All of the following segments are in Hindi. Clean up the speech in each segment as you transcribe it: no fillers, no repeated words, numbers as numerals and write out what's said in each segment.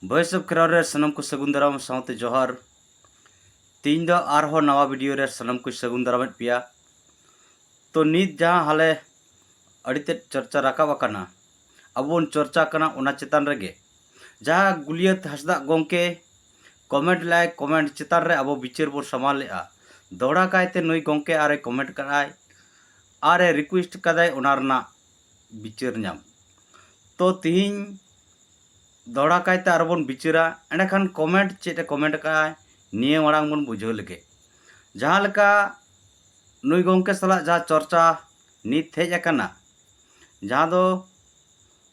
वॉइस ऑफ क्राउड सनम को सगुन दाराम साउते जोहार तीन दो आरहो नवा वीडियो रे सनम को सगुन दाराम पिया तो नीत जहाँ हाले अड़ीते चर्चा राकाब आकाना अब बन चर्चा करना ओना चेतान रेगे जहाँ गुलियत हसदा गोंके कमेंट लाए कमेंट चेतान रे अब बिचार बोर समाल लेआ दौड़ा कायते नई गोंके आरे कमेंट कराय आरे रिक्वेस्ट कदाय ओनारना बिचार नाम तो तीन दौड़ा कायते आरबन बिचारा एंडखान कमेंट चेटे कमेंट का निये मांग बन बुझाव लगे जहाँ लेका नई गोंके सला जहाँ चर्चा नीत हेज आकाना जहाँ दो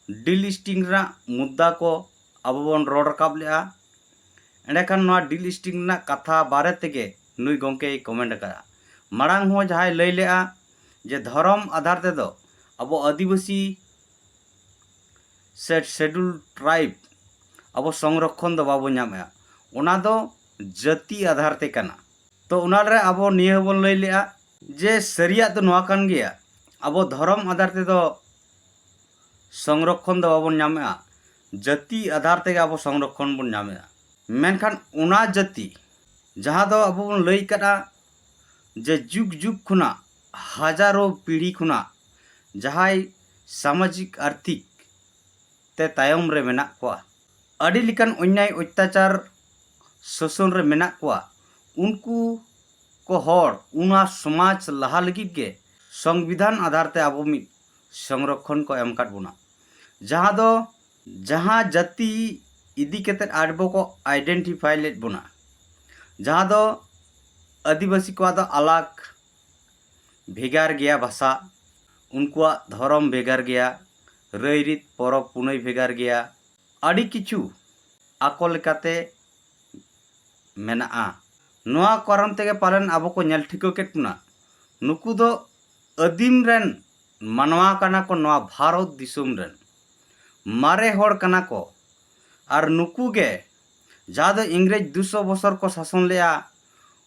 डिलिस्टिंग मुद्दा को अब बन रोड रकाब लेआ एंडखान डिलिस्टिंग कथा बारे तेगे नई गोंके कमेंट का मांग हो जहाँ लई लेआ जे धर्म आधार ते दो अब आदिवासी से शेड्यूल ट्राइब अब संरक्षण दो बाबो नामेआ ओना दो जाति आधार ते कना तो उनारे अब निये बन लई लेआ जे सरिया तो नोआ कान गया अब धर्म आधार ते दो संरक्षण दो बाबो नामेआ जाति आधार ते अब संरक्षण बन नामेआ मेनखान ओना जाति जहाँ दो अब बन लई करा जे जुग जुग खुना हजारों पीढ़ी खुना जहाँ सामाजिक आर्थिक ते तायम रे मेना कोआ अड़ी लिकान अन्याय अत्याचार शोषण रे मेना कोआ उनको को हर उना समाज लहा लगी के संविधान आधार ते अब मिद संरक्षण को एम काट बुना जहाँ दो जहाँ जाति इदी केते आडबो को आइडेंटिफाई लेट बुना जहाँ दो आदिवासी को दो अलग भेगार गया भाषा उनको धर्म भेगार गया रईरीत परब पुनई भेगार गया आड़ी किचु आको लेकाते मेना नोआ कारण तेगे पालन अब को नेल ठिको केट बुना नुकु दो आदिम रेन मानवा काना को नोआ भारत दिसुम रेन मारे होड़ काना को आर नुकु गे जहाँ दो इंग्रेज 200 बছर को शासन लेआ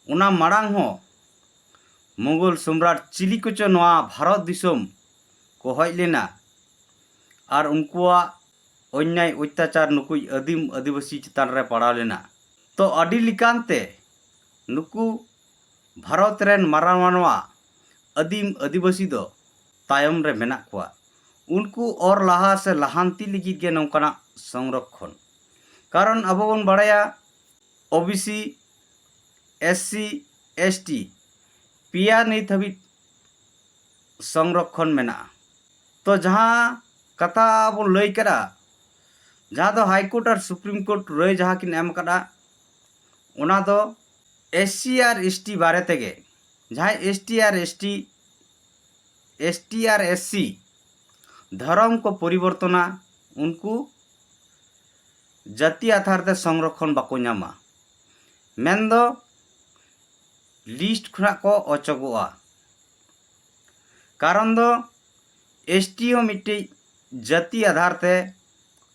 उना मांग हो मुगल सम्राट चिली कुचो नोआ भारत दिसुम को हज लेना और उनकुआ अन्याय अत्याचार नुकु आदिम आदिवासी चितान रे पड़ा लेना तो अडी लिकानते नुकु भारत रेन मारां मानवा आदिम आदिवासी दो तायम रे मेना कोआ उनको और लाहा से लहांती लिगित गे नौकाना संरक्षण कारण अब बन बड़ाया ओबीसी एससी एसटी पिया नित हबी संरक्षण मेना तो जहाँ कथा बन लई करा जहाँ दो हाईकोर्ट और सुप्रीम कोर्ट रही जहाँ किन एम करा ओना दो एससी और एसटी बारे तेगे जहाँ एसटी और एससी धर्म को परिवर्तना उनको जाति आधार ते संरक्षण बाको नामा मेन दो लिस्ट खुना को अचगोआ कारण दो एसटी हो मिट्टी जाति आधार ते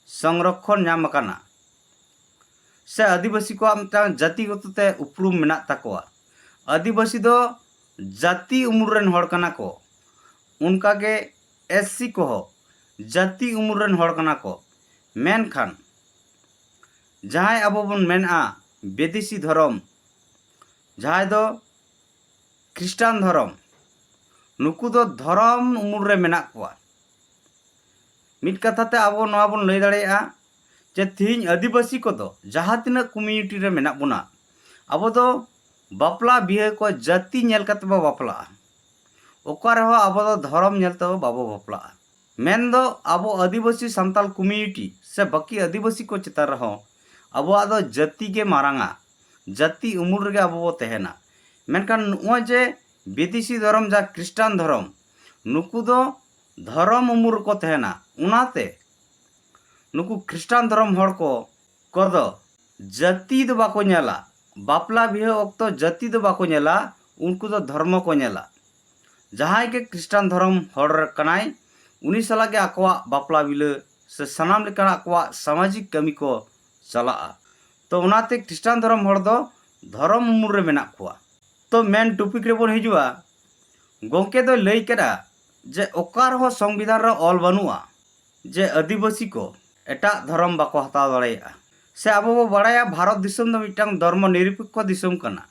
संरक्षण नाम काना से आदिवासी को जातिगत ते उपरूम मेना ताकोआ आदिवासी दो जाति उम्र रेन हड़ काना को उनका के एससी को हो जाति उम्र रेन हड़ काना को मेनखान जहाँ अब बन मेना विदेशी धर्म जहाँ दो ख्रिस्टान धर्म नुकु दो धर्म उम्र रे मेना कोआ मिट कथा ते अब नवा बन लई दाड़ेया जे तीन आदिवासी को दो जहाँ तिना कम्युनिटी रे मेना बुना अब दो बापला बिहे को जाति नेल कते बा बापला ओका रहो अब दो धर्म नेल तो बाबो बापला मेन दो अब आदिवासी संताल कम्युनिटी से बाकी आदिवासी को चितार रहो अब दो जाति के मारांगा जाति उम्र रे अब बो तहेना मेनखान नुआ जे विदेशी धर्म जा ख्रिस्टान धर्म नुकु दो धर्म उम्र को तहेना उनाते नुकु ख्रिस्टान धर्म हड़ को दो जाति दो बाको नेला बापला बिहे वक्त जाति दो बाको नेला उनको दो धर्म को नेला जहाँ के ख्रिस्टान धर्म हड़ कनाय उनी सला के आकोआ बापला बिले से सनाम लेकाना आकोआ सामाजिक कमी को चला तो उनाते ख्रिस्टान धर्म हड़ दो धर्म उम्र रे मेना कोआ तो मेन टॉपिक रे बन हिजुआ गोंके दो लई करा जे ओकार हो संविधान रे ऑल बनुआ जे आदिवासी को एटा धर्म बाको हताव दाड़ेया से अब बो बड़ाया भारत दिसम दो मिटांग धर्म निरपेक्ष दिसम कना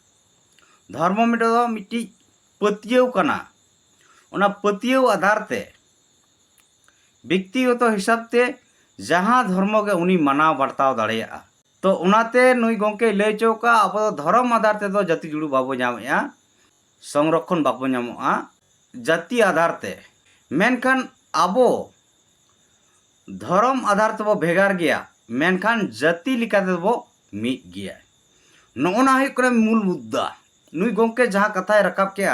धर्म मिट्टी पतियव कना ओना पतियव आधार ते व्यक्तिगत हिसाब ते जहाँ धर्म के उनी मानाव बर्ताव दाड़ेया तो उनाते नुई गोंके लय चौका अब धर्म आधार ते दो जाति जुड़ू बाबो नामेया संरक्षण बाबो नामोआ जाति आधार ते मेनखान आबो धर्म आधार ते बो भेगार गया मेनखान जाति लिका ते बो मिद गया नोना हुई करे मूल मुद्दा नुई गोंके जहाँ कथाय रकाब के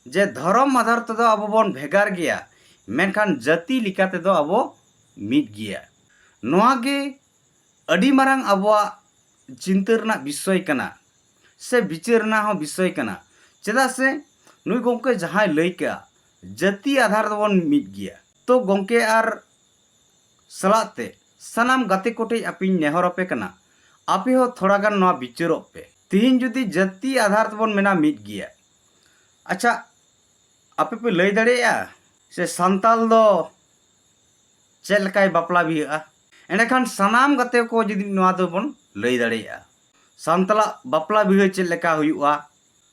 जे धर्म आधार ते दो आबो बोन भेगार गया मेनखान जाति लिका ते दो आबो मिद गया नोआ गे अडी मारांग आबोआ चिंता रना विषय कना से विचार रना हो विषय कना चेदा से नुई गोंके जहाँ लय के जाति आधार दो बोन मिद गया तो गोंके आर सलाते सनाम गाते कोटे अपी नेहरपे कना आपे हो थोड़ा गान नोआ विचारों पे तीन जुदी जाति आधार तबन मेना मिद गया अच्छा आपे पे लय दाड़ेया से संताल दो चेल लकाय बापला बिहा एंडखान सनाम गाते को जुदी नोआ दबन लय दाड़ेया संताला बापला बिहा चेल लका हुयुआ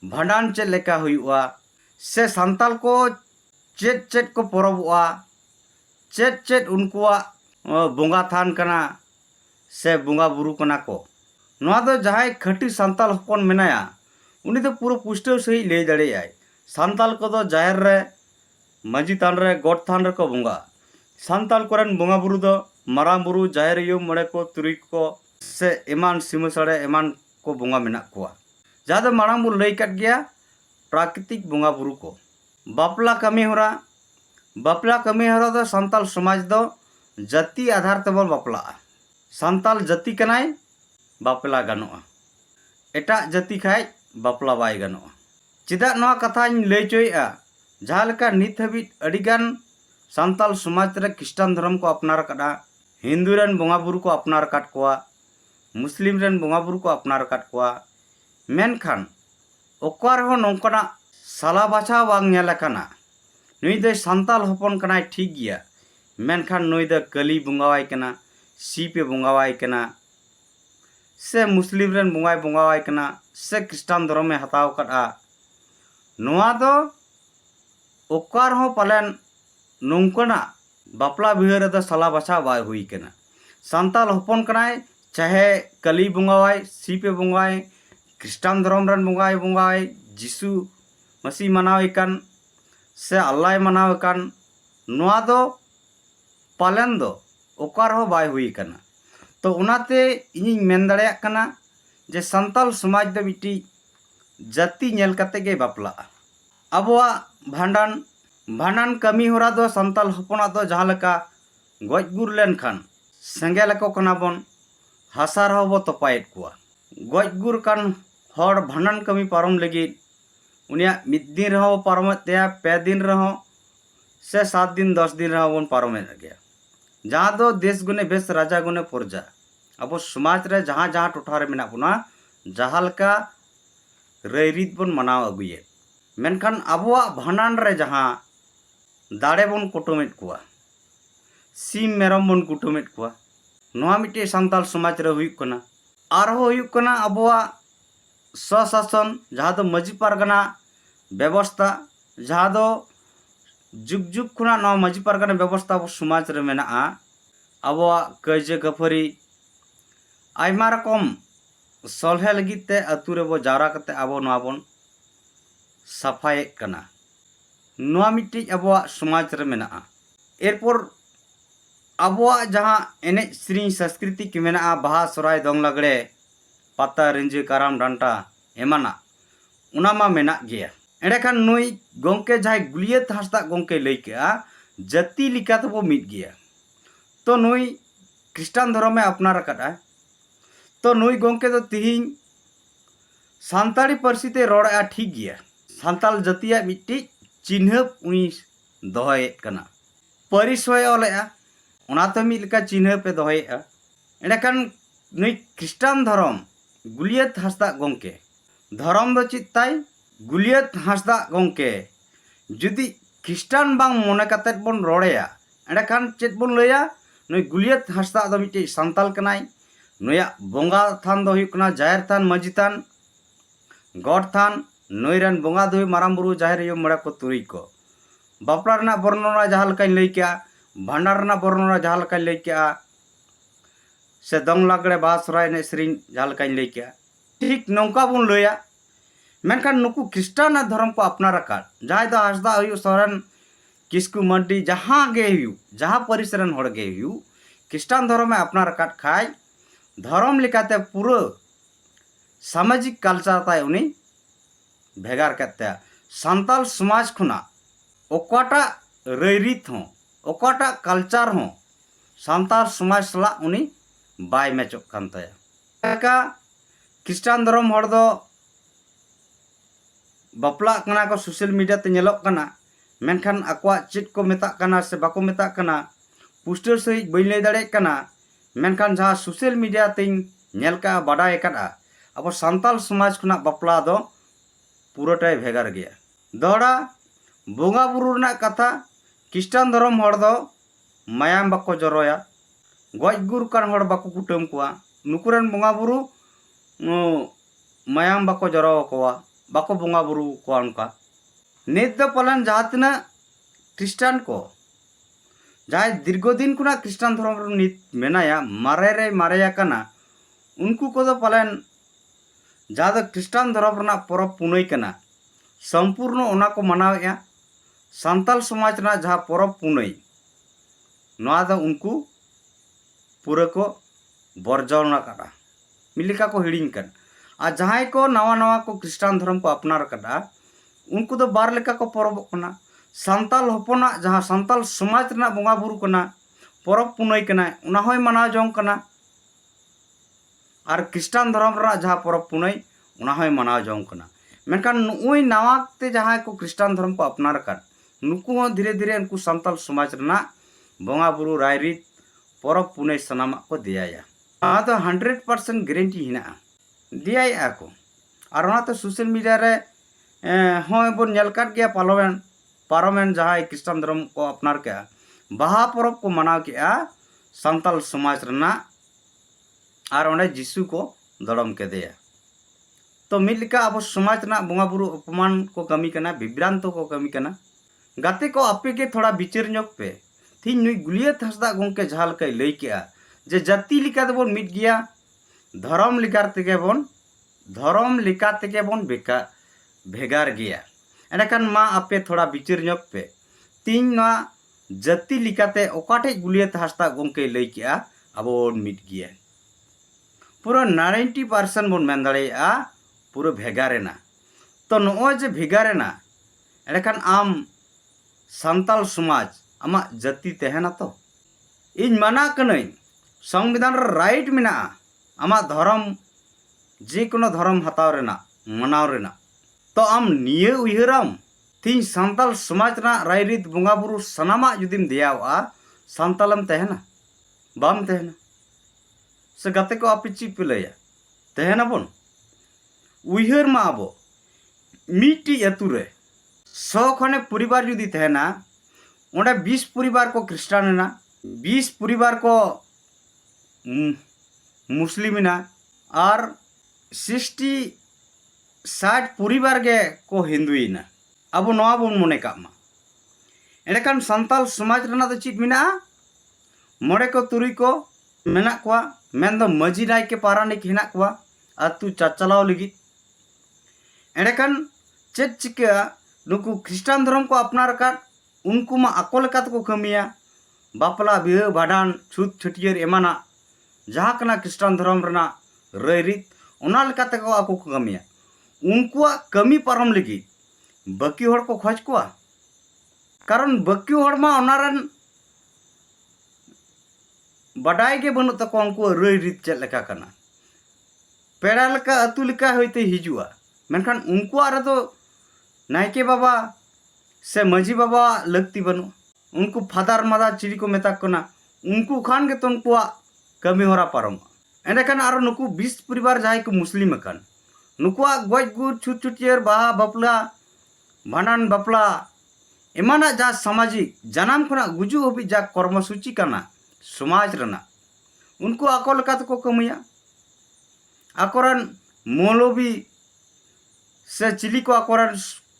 भांडान चेल लका हुयुआ से संताल को चेट चेट को परबुआ चेट चेट उनकुआ बोंगा थान कना से बोंगा बुरु कना को नोआ दो जहां खटी संताल हपन मेनाया उनी तो पूरा पुष्टव सही लय दाड़ेयाय संताल को दो जाहिर रे माजी थान रे गोट थान रे को बोंगा संताल कोरन बोंगा बुरु दो मारां बुरु जाहिर यो मड़े को तुरी को से एमान सीमा सड़े एमान को बोंगा मेना कोआ जहां दो मारां बुरु लय काट गया प्राकृतिक बोंगा बुरु को बापला कमी होरा दो संताल समाज दो जाति आधार तबल बापला संताल जाति कनाय बापला गानोआ एटा जाति खाय बापला बाय गानोआ चेदा नोआ कथा लय चोयआ जहाँ लेका नित हाबिट अडिगान संताल समाज रे क्रिस्टान धर्म को अपनार काटा हिंदू रन बोंगा बुरु को अपनार काट कोआ मुस्लिम रन बोंगा बुरु को अपनार काट कोआ मेनखान ओकार हो नोंकना साला बाछा बांग नेलकाना नुई दे संताल हपन कनाय ठीक गया मेनखान नुई द कली बोंगावाय कना सीपे बोंगावाय कना से मुस्लिम रन बोंगाय बोंगावाय कना से क्रिस्टान धर्म में हताव कटा नोआ दो ओकार हो पालन नोंकना बापला बिहा रे दो साला बाछा बाय हुई कना संताल हपन कनाय चाहे कली बोंगावाय सीपे बोंगावाय क्रिस्टान धर्म रन बोंगावाय जीसु मसीह मनाव कन से अल्लाह मनाव कन नोआ दो पालन दो ओकार हो बाय हुई कना तो उनाते इनिंग मेन दाड़ेया कना जे संताल समाज दो मिट्टी जाति नेल कते गे बापला अबोआ भांडान कमी होरा दो संताल हपना दो जहाँ लेका गज गुर लेन खान सेंगेल को कना बन हासा रहो बो तपायत कुआ गज गुर कान हर भांडान कमी पारम लगी उनिया मिद दिन रहो पारमत तेया पे दिन रहो से 7 दिन 10 दिन रहो बन पारमेत गया जहाँ दो देश गुने बेस राजा गुने प्रजा अब समाज रे जहाँ जहाँ टोठा रे मेना बुना जहाँ लका रईरीत बन मनाव अगुये मेनखान अबोआ भांडान रे जहाँ दाड़े बन कुटुमेत कुआ सीम मेरम बन कुटुमेत कुआ नोआ मिटे संताल समाज रे हुयुक कना आरहो हुयुक कना अबोआ स्वशासन जहाँ दो मजी पारगना व्यवस्था जहाँ दो जुग जुग खुना नवा मजी पारगना व्यवस्था अब समाज रे मेना अबोआ कजे गफरी आयमा रकम सलहे लगित ते अतु रे बो जावरा कते आबो नवा बन सफाये कना नोआ मिट्टी अबोआ समाज रे मेना एरपोर अबोआ जहाँ एने श्री संस्कृति की मेना बाहा सोराय दंग लगड़े पाता रिंजे काराम डांटा एमाना उना मा मेना गया एंडेखान नुई गोंके जहाँ गुलियत हांसदा गोंके लय केआ जाति लिका तबो मिद गया तो नुई क्रिस्टान धर्म में अपनार काटा तो नुई गोंके तो तिहिं सानताड़ी पार्सी ते रोड़ा ठीक गया सानताल जातिया मिट्टी चिन्हप उनी दोहयेत कना परिसय ओलेआ ओनाते मिद लेका चिन्हप ए दोहयेआ एंडेखान नुई क्रिस्टान धर्म गुलियत हांसदा गोंके धर्म दो चित्ताय गुलियत हांसदा गोंके जुदी क्रिस्टान बांग मने कातेत बन रोड़ेया एंडेखान चेत बन लया नुई गुलियत हांसदा दो मिट्टी संताल कनाय नुया बोंगा थान दो हुयुक कना जाहेर थान माजी थान गॉड थान नुई रन बोंगा दो माराम बुरु जाहेर यो मड़ा को तुरी को बापला रना बर्णना जहाँ लकाइन लई केआ भांडार रना बर्णना जहाँ लकाइन लई केआ से दंग लागड़े बाहा सोहराय एनेज सेरेñ जहाँ लकाइन लई केआ ठीक नौका बुन लया मेनखान नुकु ख्रिस्टान धर्म को अपनार आकाद जहाँ दो हासदा हुयुक सोरेन किस्कु मर्डी जहाँ गे हुयुक जहाँ परिस रन हड़ गे हुयुक ख्रिस्टान धर्म में अपनार आकाद खाय धर्म लेकाते पूरा सामाजिक कल्चर ताय उनी भेगार करते सान्ताल समाज खुना ओकाटा रईरीत हों ओकाटा कल्चर हों सान्ताल समाज सला उनी बाय मैचोक कान ताया का ख्रिस्टान धर्म हड़ दो बापला कना को सोशल मीडिया ते नेलोक कना मेनखान आकवा चेट को मेता कना से बाको मेता कना पुस्टर सही बई लई दाड़े कना मेनखान जहाँ सोशल मीडिया ते नेल का बाडाय कदा अब सान्ताल समाज खुना बापला दो पूराटाई भेगार गया दोड़ा बोंगा बुरु रना कथा ख्रिस्टान धर्म हड़ दो मायाम बाको जरोया गज गुर कान हड़ बाको कुटम कोआ नुकुरन बोंगा बुरु मायाम बाको जरो कोआ बाको बोंगा बुरु कोआ उनका नित दो पलन जहाँ तना ख्रिस्टान को जहाँ दीर्घदिन खुना ख्रिस्टान धर्म नित मेनाया मारे मारेया कना उनको को दो पलन जहाँ दो ख्रिस्टान धर्म रना परब पुनई कना संपूर्ण ओना को मनावेया सान्ताल समाज ना जहाँ परब पुनई नवा दो उनको पूरा को बर्जौना कदा मिलिका को हिड़िंग कन आ जहाँ को नवा नवा को ख्रिस्टान धर्म को अपनार कदा उनको दो बार लेका को परब कना सान्ताल हपना जहाँ सान्ताल समाज रना बोंगा बुरु कना परब पुनई कना उना होय मनाव जोंग कना और ख्रिस्टान धर्म रना जहाँ परब पुनई उना होय मनाव जोंग कना मेनखान नुई नवा ते जहाँ को ख्रिस्टान धर्म को अपनार कर नुकु हो धीरे धीरे उनको सान्ताल समाज रना बोंगा बुरु रायरीत परब पुनई सनामा को दियाया तो 100% गारंटी हिना दियाया को और ओना तो सोशल मीडिया रे होय बोन नेल काट गया पार्लामेंट जहाँ ख्रिस्टान धर्म को अपनार के बाहा परब को मनाव के सान्ताल समाज रना और ओंडे जिसु को दड़म के दिया तो मिलका अब समाज ना बोंगा बुरु अपमान को कमी करना विभ्रांत को कमी करना गाते को आपे के थोड़ा विचार जोक पे थी नुई गुलियत हंसदा गोंके जहाँ लकाय लई केआ जे जाति लिका देबोन मिट गया धर्म लिकार तेगे बोन बेका भेगार गया एंडकान मा आपे थोड़ा विचार जोक पे तीन ना जाति लिकाते ओकाटे गुलियत हंसदा गोंके लई केआ अब मिट गया पूरा 90% बोन मेन दाड़ेया पूरा भेगारेना तो नोय जे भेगारेना एंडकान आम सान्ताल समाज आमा जाति तहना तो इन माना कनई संविधान राइट मेना आमा धर्म जे कोनो धर्म हताव रेना मनाव रेना तो आम निये उयहराम तीन सान्ताल समाज ना रायरीत बोंगा बुरु सनामा जुदिम दियावा सान्तालम तहना बाम तहना से गाते को आपे ची पे लया तहना बोन उयहर मा आबो मिटी अतुरे 100 खने परिवार जुदी तहना ओंडे 20 परिवार को ख्रिस्टान ना 20 परिवार को मुस्लिम ना और 60 परिवार के को हिंदुई ना अब नवा बोन मने कामा एंडकान सान्ताल समाज रना तो चीज मिना मोड़े को तुरी को मेना कोआ मेन दो मजी नाय के पारानिक हिना कोआ अतु चाचलाव लगी एंडकान चेक चिका नुकु ख्रिस्टान धर्म को अपनार काट उनको मा अकोल कात को कमिया बापला बिह भाडान छूत छटियर एमाना जहाँ कना ख्रिस्टान धर्म रना रईरीत ओना लेकाते को आको को कमिया उनको कमी पारम लगी बाकी होड़ को खोज कोआ कारण बाकी होड़ मा ओनारन बाडाय के बनु तको उनको रईरीत चेक लेका कना पेड़ा लेका अतु लेका होइते हिजुआ मेनखान उनको आरे तो नायके बाबा से मजी बाबा लगती बनु उनको फादर मादार चिड़ी को मेता कना उनको खान के तो उनको कमी होरा पारम एंडकान आरो नुकु 20 परिवार जहाँ को मुस्लिम अकान नुकुआ गज गुर छुट छुटियर बाहा बापला भांडान बापला एमाना जा सामाजिक जनाम खुना गुजु हबी जा कर्मसूची कना समाज रना उनको आको लेका तको कमिया आकोरन मौलवी से चिली को आकोरन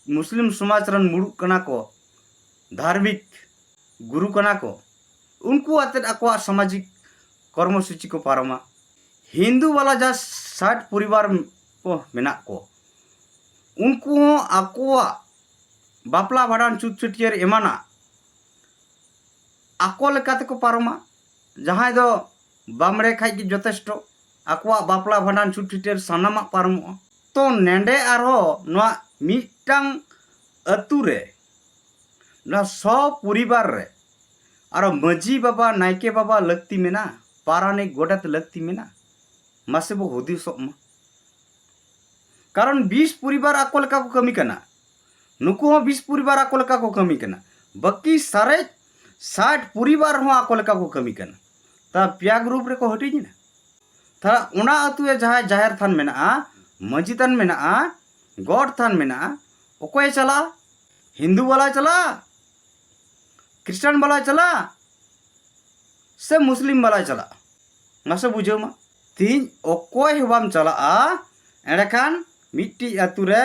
मुस्लिम समाज रन मुरुक कना को धार्मिक गुरु कना को उनको आते आको सामाजिक कर्मसूची को पारमा हिंदू वाला जा 60 परिवार को मेना को उनको आको बापला भाडान चुत चुटियर एमाना आको लेकाते को पारमा जहां दो बामड़े खाई की जथेष्टो आको बापला भाडान चुत चुटियर सानामा पारमो तो नेंडे आरो नोआ मिटांग अतुरे ना 100 परिवार रे आरो मजी बाबा नायके बाबा लगती मेना पाराने गोडत लगती मेना मासे बो हुदी सोमा कारण 20 परिवार आको लेका को कमी कना नुकु हो 20 परिवार आको लेका को कमी कना बाकी सारे 60 परिवार हो आको लेका को कमी कना ता पिया ग्रुप रे को हटी ना था उना अतुए जहां जाहिर थान मेना मजी थान मेना गॉड थान मेना ओकोय चला हिंदू वाला चला क्रिश्चियन वाला चला से मुस्लिम वाला चला मासे बुझो मा तीन ओकोय हबाम चला एंडखान मिट्टी अतुरे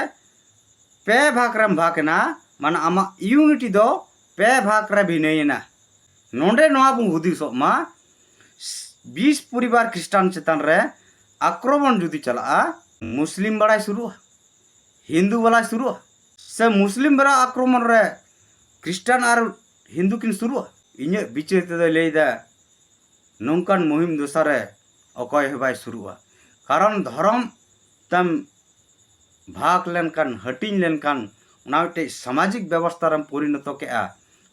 पे भागरम भागना मान आमा यूनिटी दो पे भागरा भिनयना नोंडे नोआ बु हुदिसो मा 20 परिवार क्रिश्चियन चेतन रे आक्रमण जुदी चला मुस्लिम बड़ा शुरू हिंदू वाला शुरू से मुस्लिम बड़ा आक्रमण रे क्रिश्चियन और हिंदू किन शुरू इने बिचे ते लेदा नोंकान मुहिम दोसारे अकय हेबाय शुरू कारण धर्म तम भाग लेनकान हटिंग लेनकान उनाटे सामाजिक व्यवस्था रम परिणत केआ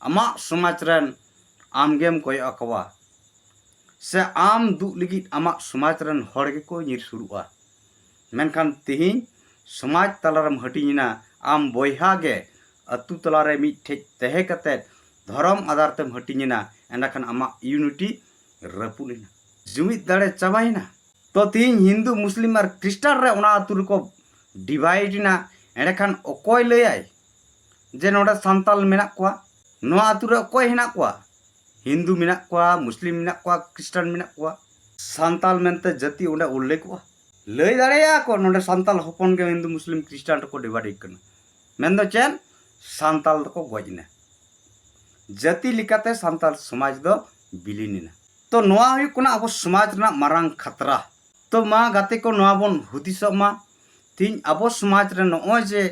आमा समाज रन आमगेम कोय अकवा से आम दु लगी आमा समाज रन हड़ के को निर शुरुआ मेनखान तिहिं समाज तलारम हटिंगना आम बोयहा गे अतु तलारे मिठे तहे कते धर्म आधार तेम हटिंगना एंडाखान आमा यूनिटी रपुलिना जुमित दाड़े चाबाइना तो तिहिं हिंदू मुस्लिम और क्रिश्चियन रे उना अतु को डिवाइडना एंडाखान अकोय लयाय जे नोडा संताल मेना कोआ नोआ अतु रे अकोय हेना कोआ हिंदू मेना कोआ मुस्लिम मेना कोआ क्रिश्चियन मेना कोआ संताल मेनते जाति उंडा उल्लेख कोआ लय दाड़ेया को नोडे संताल हपन के हिंदू मुस्लिम क्रिश्चियन को डिवाइड कना मेन दो चेन संताल को गजना जाति लिकाते संताल समाज दो बिलिनिना तो नोआ हुई कोना अब समाज ना मारांग खतरा तो मा गाते को नोआ बोन हुदिसो मा तीन अब समाज रे नोय जे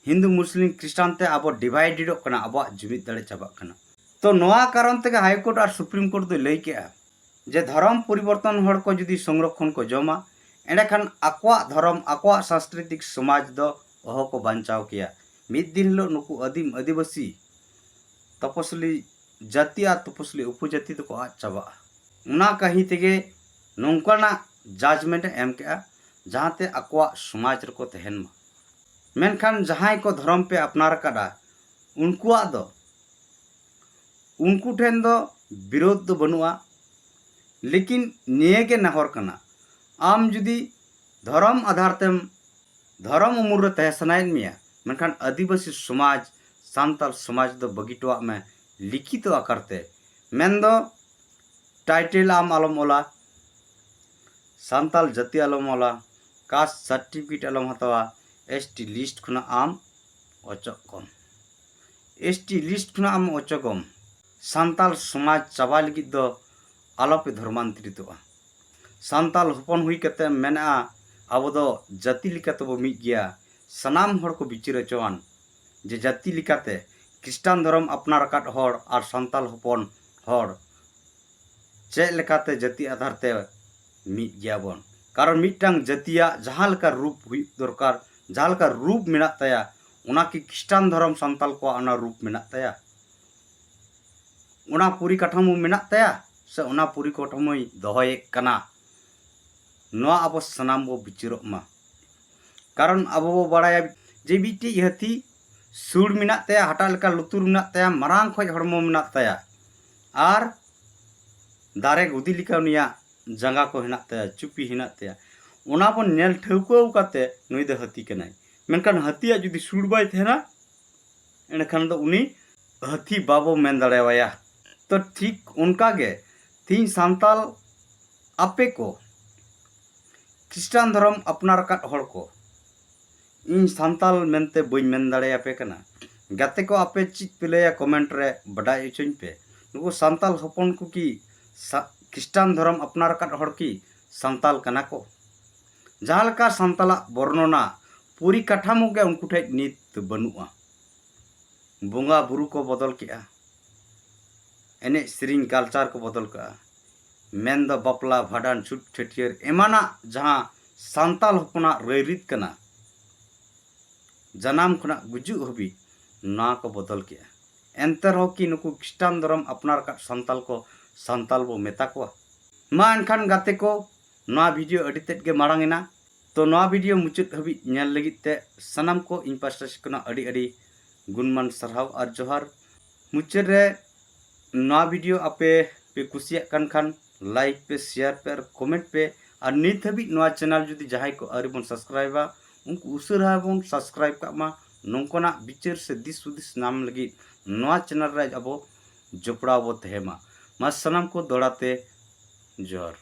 हिंदू मुस्लिम क्रिश्चियन ते अब डिवाइडेड कना अब जुमित दाड़े चाबा कना तो नोआ कारण ते हाई कोर्ट और सुप्रीम कोर्ट दो लय केआ जे धर्म परिवर्तन हड़ को जदी संरक्षण को जमा एंडखान आकोआ धर्म आकोआ सांस्कृतिक समाज दो ओह को बांचाव किया मिद दिन लो नुकु आदिम आदिवासी तपस्ली जाति आ तपस्ली उपजाति तो को आ चाबा उना कहीं तेगे नोंकाना जजमेंट एम केआ जहांते आकोआ समाज रको तहन मा मेनखान जहां को धर्म पे अपनार काडा उनकुआ दो उनको ठेन दो विरोध दो बनुआ लेकिन निये के नहर कना आम जुदी धर्म आधार तेम धर्म उमुर तह सनायन मिया मेनखान आदिवासी समाज सांताल समाज दो बगीटवा में लिखित आकारते मेन दो टाइटल आम आलम ओला सांताल जाति आलम ओला कास्ट सर्टिफिकेट आलम हतवा एसटी लिस्ट खुना आम अचकम एसटी लिस्ट खुना आम अचकम सांताल समाज चाबा लगी दो आलोपे धर्मांतरितवा सांताल हपन हुई कते मेना अब दो जाति लिकाते बो मिट गया सनाम हड़ को बिचिर चवान जे जाति लिकाते क्रिश्चियन धर्म अपनार काट हड़ और सांताल हपन हड़ चे लेकाते जाति आधार ते मिट गया बन कारण मिटांग जातिया जहां लेका रूप हुई दरकार जहां लेका रूप मेना ताया उना की क्रिश्चियन धर्म सांताल को अना रूप मेना ताया उना पूरी काठामो मेना ताया से उना पूरी काठामोई दोहय कना नोआ अब सनाम बो बिचिरो मा कारण अब बो बड़ाया जे बिटी हती सुड़ मेना ताया हटा लेका लुतुर मेना ताया मारांग खोज हड़मो मेना ताया आर दारे गुदी लिका उनिया जंगा को हेना ताया चुपी हेना ताया उना बन नेल ठौको काते नुई दो हती कनाय मेनखान हतिया जुदी सुड़ बाय थेना एनखान दो उनी हती बाबो मेन दाड़ेवाया तो ठीक उनका गे तीन सांताल आपे को ख्रिस्टान धर्म अपनार अकाद हड़ को इन सांताल मेनते बइन मेन दाड़े आपे कना गाते को आपे चित पे लया कमेंट रे बडाय उचुन पे नुको सांताल हपन को की ख्रिस्टान धर्म अपनार अकाद हड़ की सांताल कना को जहाँ लेका सांताला वर्णना पूरी काठामो के उनको ठे नित बनुआ बोंगा बुरु को बदल किया एने सेरिंग कल्चर को बदल का मेन द बापला भाडान छुट छटियर एमाना जहाँ सांताल हपना रैरित कना जनाम खुना गुजु हबी ना को बदल किया एंतर हो कि नुकु ख्रिस्टान धर्म अपनार का सांताल को सांताल बो मेता को मा एनखान गाते को नवा वीडियो अडी तेट के मारांगिना तो नवा वीडियो मुचुत हबी नेल लगित ते सनाम को इन पास्टा सिकना अडी अडी गुणमान सरहाव और जोहार मुचुत रे नवा वीडियो आपे पे कुसिया कन खान लाइक पे शेयर पे और कमेंट पे और नित हबी नवा चैनल जुदी जहाई को आरी बन सब्सक्राइबा उनको उसरा बन सब्सक्राइब का मा नोंकोना बिचार से दिस सुदिस नाम लगी नवा चैनल रे अबो जोपड़ा बो तहेमा मा सनाम को दौड़ाते जोहार।